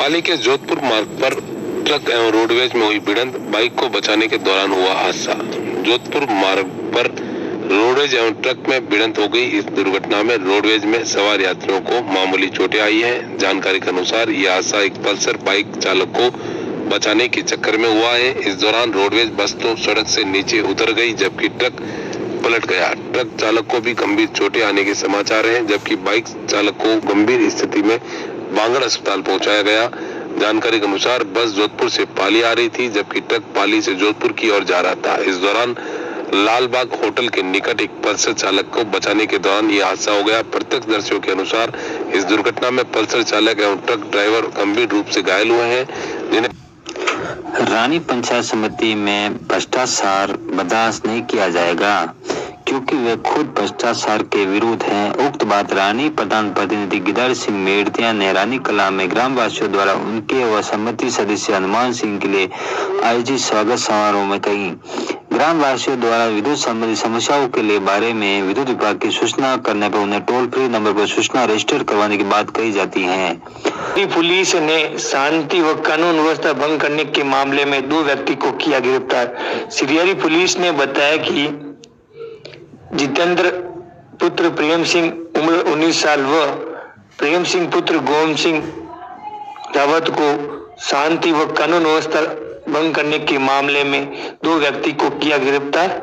पाली के जोधपुर मार्ग पर ट्रक एवं रोडवेज में हुई भिड़ंत, बाइक को बचाने के दौरान हुआ हादसा। जोधपुर मार्ग पर रोडवेज एवं ट्रक में भिड़ंत हो गई। इस दुर्घटना में रोडवेज में सवार यात्रियों को मामूली चोटें आई हैं। जानकारी के अनुसार यह हादसा एक पल्सर बाइक चालक को बचाने के चक्कर में हुआ है। इस दौरान रोडवेज बस तो सड़क से नीचे उतर गई, जबकि ट्रक पलट गया। ट्रक चालक को भी गंभीर चोटें आने के समाचार हैं, जबकि बाइक चालक को गंभीर स्थिति में बांगड़ अस्पताल पहुंचाया गया। जानकारी के अनुसार बस जोधपुर से पाली आ रही थी, जबकि ट्रक पाली से जोधपुर की ओर जा रहा था। इस दौरान लालबाग होटल के निकट एक पल्सर चालक को बचाने के दौरान यह हादसा हो गया। प्रत्यक्षदर्शियों के अनुसार इस दुर्घटना में पल्सर चालक एवं ट्रक ड्राइवर गंभीर रूप से घायल हुए हैं, जिन्हें रानी पंचायत समिति में भ्रष्टाचार बर्दाश्त नहीं किया जाएगा, क्योंकि वे खुद भ्रष्टाचार के विरुद्ध हैं। उक्त बात रानी प्रधान प्रतिनिधि गिदार सिंह मेड़तिया ने रानी कला में ग्राम वासियों द्वारा उनके व समिति सदस्य हनुमान सिंह के लिए आयोजित स्वागत समारोह में कही। ग्राम वासियों द्वारा विद्युत संबंधी समस्याओं के लिए बारे में विद्युत विभाग की सूचना करने पर उन्हें टोल फ्री नंबर पर सूचना रजिस्टर करवाने की बात कही जाती है। पुलिस ने शांति व कानून व्यवस्था भंग करने के मामले में 2 व्यक्ति को किया गिरफ्तार। सिरियारी पुलिस ने बताया कि जितेंद्र पुत्र प्रेम सिंह उम्र 19 साल व प्रेम सिंह पुत्र गोम सिंह रावत को शांति व कानून व्यवस्था भंग करने के मामले में 2 व्यक्ति को किया गिरफ्तार।